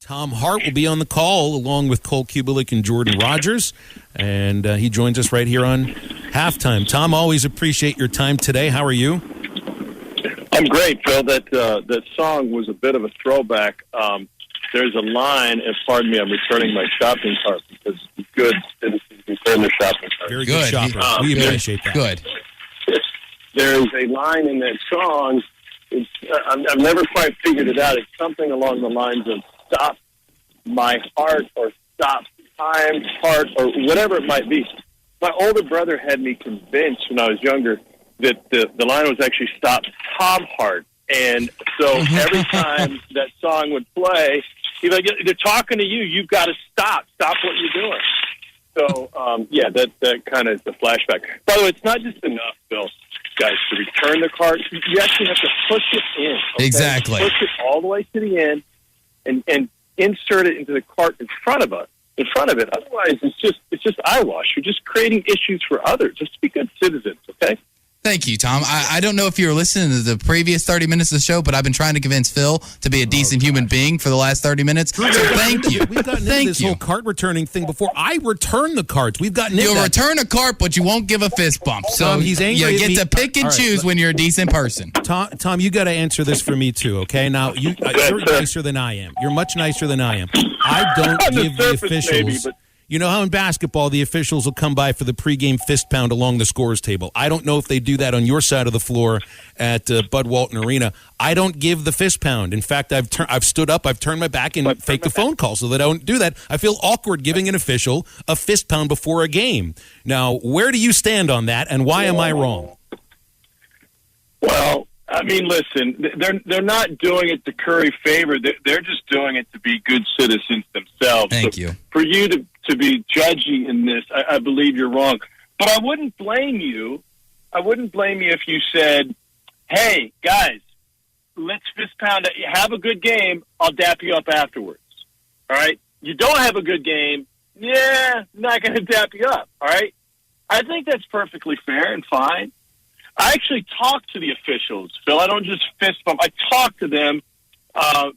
Tom Hart will be on the call along with Cole Kubelik and Jordan Rogers, and he joins us right here on Halftime. Tom, always appreciate your time today. How are you? I'm great, Phil. That song was a bit of a throwback. There's a line, and pardon me, I'm returning my shopping cart because good citizens return their shopping cart. Very good shopper. We appreciate that. Good. There's a line in that song. I've never quite figured it out. It's something along the lines of "Stop my heart" or "Stop time heart" or whatever it might be. My older brother had me convinced when I was younger that the line was actually "Stop Tom Hart," and so every time that song would play, he's like, "They're talking to you. You've got to stop what you're doing." So that kind of is the flashback. By the way, it's not just enough, Bill, guys, to return the cart. You actually have to push it in. Okay? Exactly. Push it all the way to the end and insert it into the cart in front of it. Otherwise, it's just eyewash. You're just creating issues for others. Just be good citizens, okay? Thank you, Tom. I don't know if you were listening to the previous 30 minutes of the show, but I've been trying to convince Phil to be a decent human being for the last 30 minutes. So thank you. We've gotten into this whole cart returning thing before. I return the carts. We've gotten into You'll return a cart, but you won't give a fist bump. So Tom, he's angry you get to pick and choose when you're a decent person. Tom, you got to answer this for me too, okay? Now, you're nicer than I am. You're much nicer than I am. I don't give the officials... Maybe, you know how in basketball the officials will come by for the pregame fist pound along the scores table. I don't know if they do that on your side of the floor at Bud Walton Arena. I don't give the fist pound. In fact, I've stood up, I've turned my back and faked a phone call so that I don't do that. I feel awkward giving an official a fist pound before a game. Now, where do you stand on that, and why am I wrong? Well, I mean, listen, they're not doing it to curry favor. They're just doing it to be good citizens themselves. Thank you. For you to be judgy in this, I believe you're wrong. But I wouldn't blame you. If you said, "Hey, guys, let's fist pound it. Have a good game. I'll dap you up afterwards." All right? You don't have a good game. Yeah, not going to dap you up. All right? I think that's perfectly fair and fine. I actually talk to the officials, Phil. I don't just fist bump. I talk to them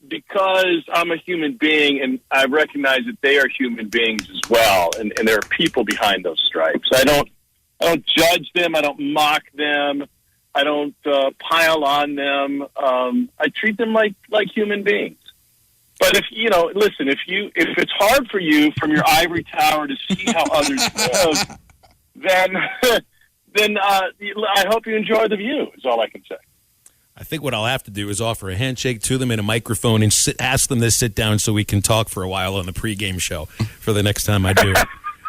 because I'm a human being, and I recognize that they are human beings as well, and there are people behind those stripes. I don't judge them. I don't mock them. I don't pile on them. I treat them like human beings. But if it's hard for you from your ivory tower to see how others live, then I hope you enjoy the view, is all I can say. I think what I'll have to do is offer a handshake to them and a microphone and ask them to sit down so we can talk for a while on the pregame show for the next time I do it.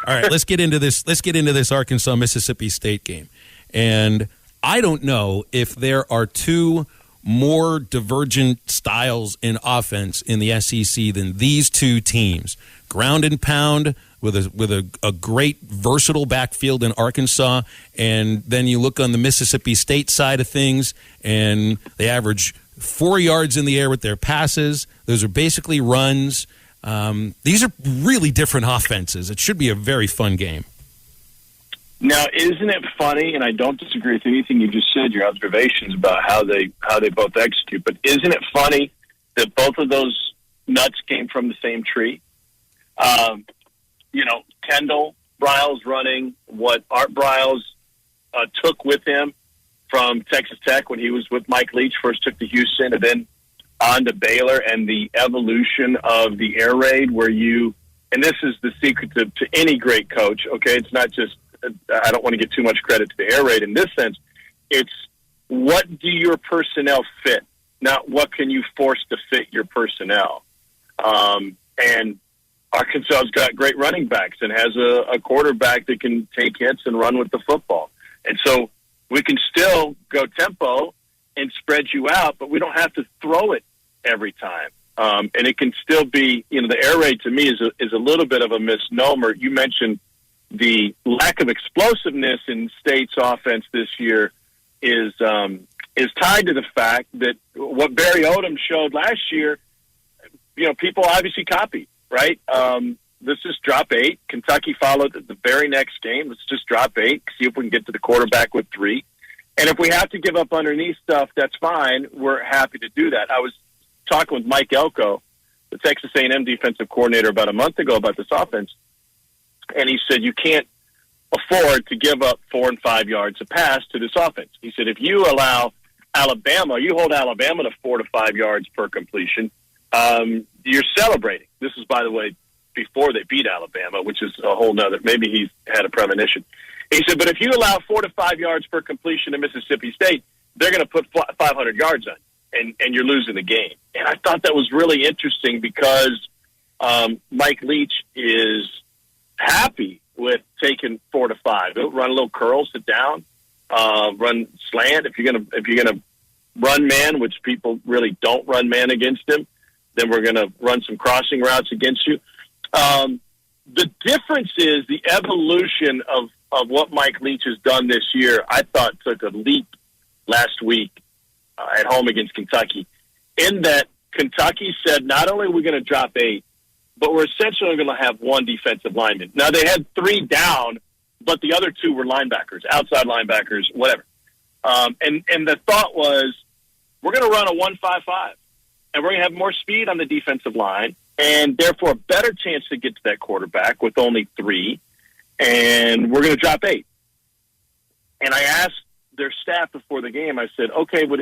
All right, let's get into this. Let's get into this Arkansas-Mississippi State game. And I don't know if there are two more divergent styles in offense in the SEC than these two teams. Ground and pound with a great versatile backfield in Arkansas, and then you look on the Mississippi State side of things, and they average 4 yards in the air with their passes. Those are basically runs. These are really different offenses. It should be a very fun game. Now, isn't it funny, and I don't disagree with anything you just said, your observations about how they both execute, but isn't it funny that both of those nuts came from the same tree? Kendall Briles running what Art Briles took with him from Texas Tech when he was with Mike Leach, first took to Houston and then on to Baylor, and the evolution of the air raid where and this is the secret to any great coach, okay? It's not just, I don't want to give too much credit to the air raid in this sense. It's what do your personnel fit, not what can you force to fit your personnel. And Arkansas's got great running backs and has a quarterback that can take hits and run with the football. And so we can still go tempo and spread you out, but we don't have to throw it every time. And it can still be, the air raid to me is a little bit of a misnomer. You mentioned the lack of explosiveness in State's offense this year is tied to the fact that what Barry Odom showed last year, people obviously copied. Right? Let's just drop 8. Kentucky followed the very next game. Let's just drop 8, see if we can get to the quarterback with 3. And if we have to give up underneath stuff, that's fine. We're happy to do that. I was talking with Mike Elko the Texas A&M defensive coordinator about a month ago about this offense, and he said you can't afford to give up 4 and 5 yards a pass to this offense. He said if you allow Alabama, you hold Alabama to 4 to 5 yards per completion, you're celebrating. This is, by the way, before they beat Alabama, which is a whole nother. Maybe he's had a premonition. He said, but if you allow 4 to 5 yards per completion to Mississippi State, they're going to put 500 yards on, and you're losing the game. And I thought that was really interesting because Mike Leach is happy with taking 4 to 5. He'll run a little curl, sit down, run slant. If you're gonna run man, which people really don't run man against him, then we're gonna run some crossing routes against you. The difference is the evolution of what Mike Leach has done this year. I thought took a leap last week at home against Kentucky, in that Kentucky said not only are we going to drop 8, but we're essentially going to have 1 defensive lineman. Now, they had 3 down, but the other 2 were linebackers, outside linebackers, whatever. And the thought was, we're going to run a 1-5-5, and we're going to have more speed on the defensive line, and therefore a better chance to get to that quarterback with only 3, and we're going to drop 8. And I asked their staff before the game, I said, okay, but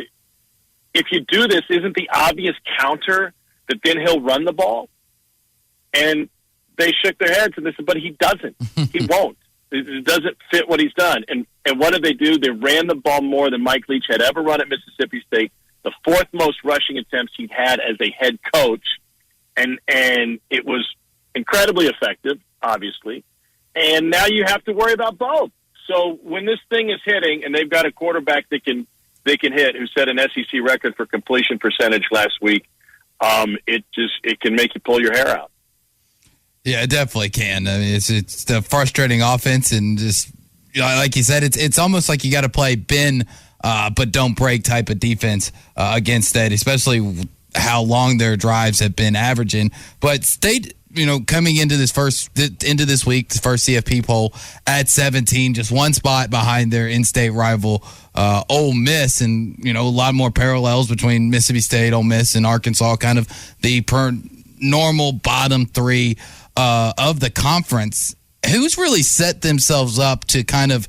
if you do this, isn't the obvious counter that then he'll run the ball? And they shook their heads and they said, but he doesn't. He won't. It doesn't fit what he's done. And what did they do? They ran the ball more than Mike Leach had ever run at Mississippi State, the 4th most rushing attempts he'd had as a head coach. And it was incredibly effective, obviously. And now you have to worry about both. So when this thing is hitting and they've got a quarterback that they can hit, who set an SEC record for completion percentage last week, it can make you pull your hair out. Yeah, it definitely can. I mean, it's the frustrating offense, and just like you said, it's almost like you got to play bend but don't break type of defense against that, especially how long their drives have been averaging. But State, coming into this week, the first CFP poll at 17, just 1 spot behind their in-state rival Ole Miss, and a lot more parallels between Mississippi State, Ole Miss, and Arkansas, kind of the normal bottom 3 of the conference. Who's really set themselves up to kind of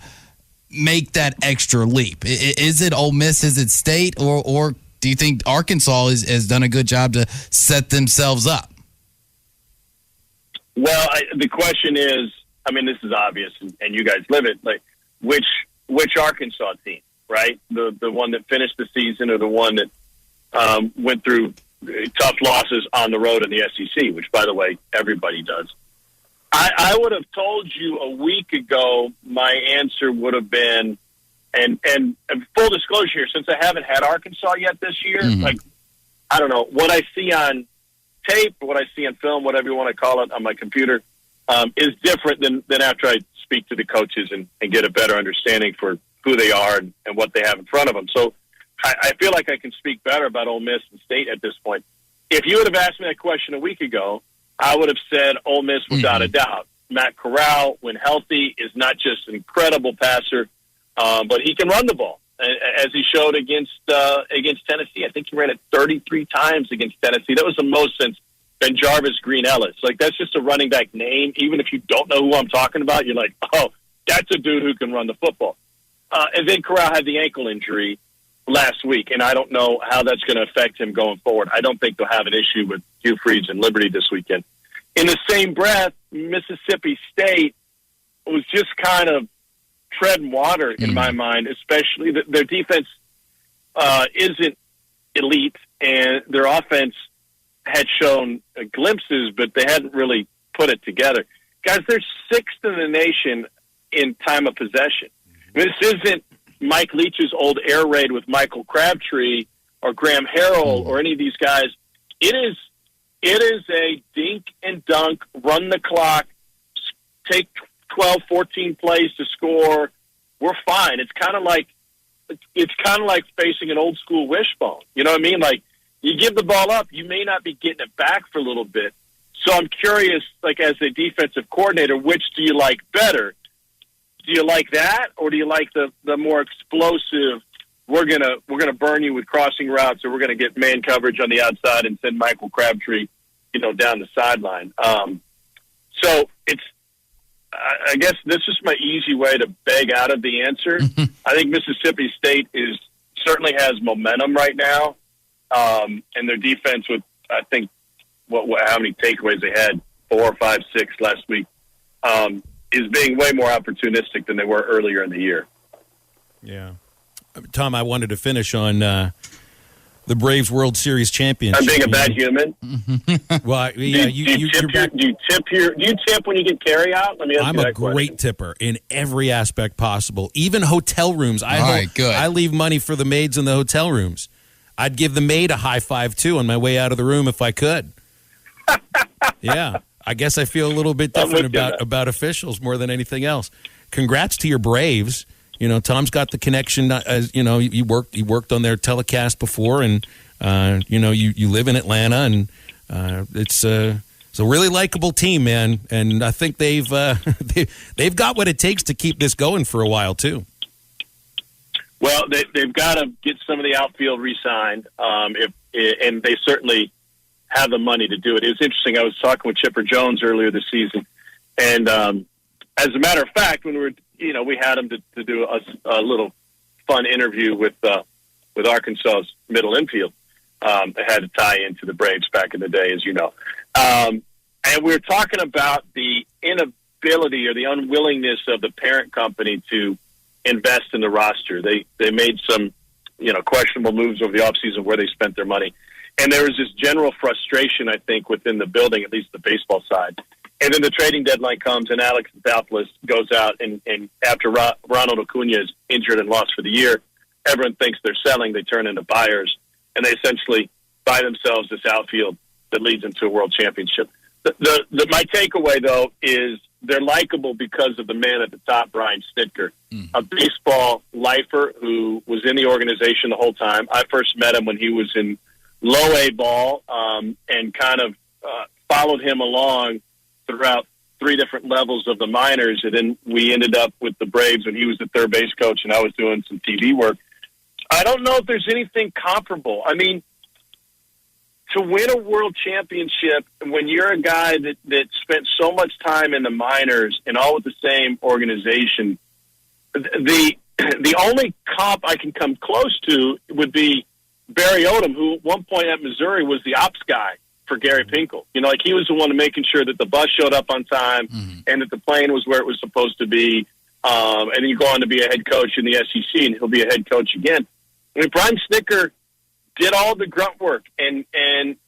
make that extra leap? Is it Ole Miss? Is it State? Or do you think Arkansas has done a good job to set themselves up? Well, the question is, this is obvious, and you guys live it, like which Arkansas team, right? The one that finished the season, or the one that went through tough losses on the road in the SEC, which, by the way, everybody does. I would have told you a week ago my answer would have been, and full disclosure here, since I haven't had Arkansas yet this year, I don't know, what I see on tape, what I see on film, whatever you want to call it, on my computer, is different than after I speak to the coaches and get a better understanding for who they are and what they have in front of them. So I feel like I can speak better about Ole Miss and State at this point. If you would have asked me that question a week ago, I would have said Ole Miss without a doubt. Matt Corral, when healthy, is not just an incredible passer, but he can run the ball, as he showed against Tennessee. I think he ran it 33 times against Tennessee. That was the most since Benjarvis Green Ellis. Like, that's just a running back name. Even if you don't know who I'm talking about, you're like, oh, that's a dude who can run the football. And then Corral had the ankle injury last week, and I don't know how that's going to affect him going forward. I don't think they'll have an issue with Hugh Freeze and Liberty this weekend. In the same breath, Mississippi State was just kind of treading water in my mind, especially their defense isn't elite, and their offense had shown glimpses, but they hadn't really put it together. Guys, they're 6th in the nation in time of possession. This isn't Mike Leach's old air raid with Michael Crabtree or Graham Harrell or any of these guys. It is a dink and dunk, run the clock, take 12, 14 plays to score. We're fine. It's kind of like facing an old school wishbone. You know what I mean? Like, you give the ball up, you may not be getting it back for a little bit. So I'm curious, like, as a defensive coordinator, which do you like better? Do you like that, or do you like the more explosive, we're gonna burn you with crossing routes, or we're gonna get man coverage on the outside and send Michael Crabtree down the sideline. So I guess this is my easy way to beg out of the answer. I think Mississippi State certainly has momentum right now, and their defense with, I think, how many takeaways they had, 4, 5, 6 last week, is being way more opportunistic than they were earlier in the year. Yeah. Tom, I wanted to finish on the Braves World Series championship. I'm being a bad human. Well, yeah, do you tip when you get carry out? I'm a great tipper in every aspect possible, even hotel rooms. I leave money for the maids in the hotel rooms. I'd give the maid a high five too on my way out of the room if I could. Yeah, I guess I feel a little bit different about officials more than anything else. Congrats to your Braves. Tom's got the connection. As you worked on their telecast before, and you live in Atlanta, and it's a really likable team, man. And I think they've got what it takes to keep this going for a while too. Well, they've got to get some of the outfield re-signed, and they certainly have the money to do it. It was interesting. I was talking with Chipper Jones earlier this season, and as a matter of fact, when we had him to do a little fun interview with Arkansas's middle infield. It had to tie into the Braves back in the day, as you know. And we were talking about the inability or the unwillingness of the parent company to invest in the roster. They made some, questionable moves over the offseason where they spent their money. And there was this general frustration, I think, within the building, at least the baseball side. And then the trading deadline comes, and Alex Anthopoulos goes out, and after Ronald Acuna is injured and lost for the year, everyone thinks they're selling. They turn into buyers, and they essentially buy themselves this outfield that leads into a world championship. My takeaway, though, is they're likable because of the man at the top, Brian Snitker, a baseball lifer who was in the organization the whole time. I first met him when he was in low A ball, and kind of followed him along throughout 3 different levels of the minors, and then we ended up with the Braves when he was the third base coach and I was doing some TV work. I don't know if there's anything comparable. I mean, to win a world championship when you're a guy that spent so much time in the minors and all with the same organization, the only comp I can come close to would be Barry Odom, who at one point at Missouri was the ops guy for Gary Pinkel. He was the one making sure that the bus showed up on time and that the plane was where it was supposed to be. And then you go on to be a head coach in the SEC, and he'll be a head coach again. I mean, Brian Snitker did all the grunt work, and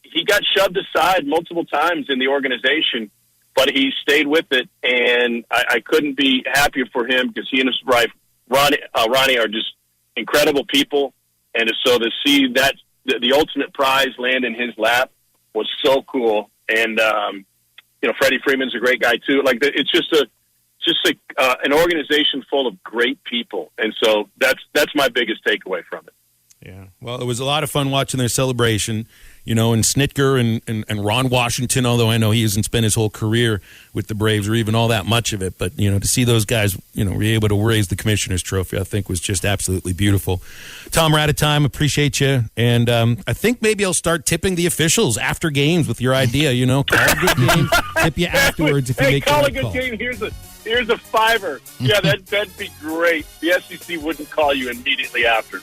he got shoved aside multiple times in the organization, but he stayed with it, and I couldn't be happier for him because he and his wife, Ronnie, are just incredible people. And so to see that the ultimate prize land in his lap was so cool. And, Freddie Freeman's a great guy too. It's just an organization full of great people. And so that's my biggest takeaway from it. Yeah. Well, it was a lot of fun watching their celebration, and Snitker and Ron Washington, although I know he hasn't spent his whole career with the Braves or even all that much of it. But, to see those guys, be able to raise the Commissioner's Trophy, I think was just absolutely beautiful. Tom, we're out of time. Appreciate you. And I think maybe I'll start tipping the officials after games with your idea, call a good game, tip you afterwards if you make call the a good call. Game. Here's a $5. Yeah, that'd be great. The SEC wouldn't call you immediately after.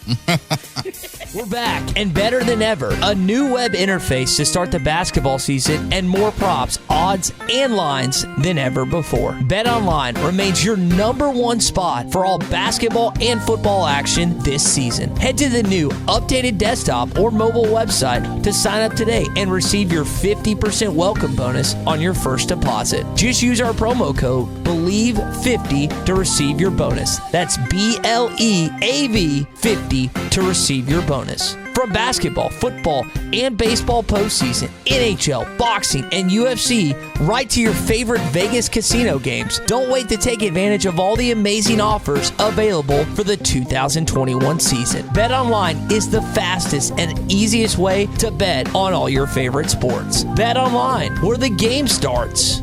We're back and better than ever. A new web interface to start the basketball season and more props, odds, and lines than ever before. BetOnline remains your #1 spot for all basketball and football action this season. Head to the new updated desktop or mobile website to sign up today and receive your 50% welcome bonus on your first deposit. Just use our promo code BELIEVE50 to receive your bonus. That's BLEAV 50 to receive your bonus. From basketball, football, and baseball postseason, NHL, boxing, and UFC, right to your favorite Vegas casino games. Don't wait to take advantage of all the amazing offers available for the 2021 season. BetOnline is the fastest and easiest way to bet on all your favorite sports. BetOnline, where the game starts.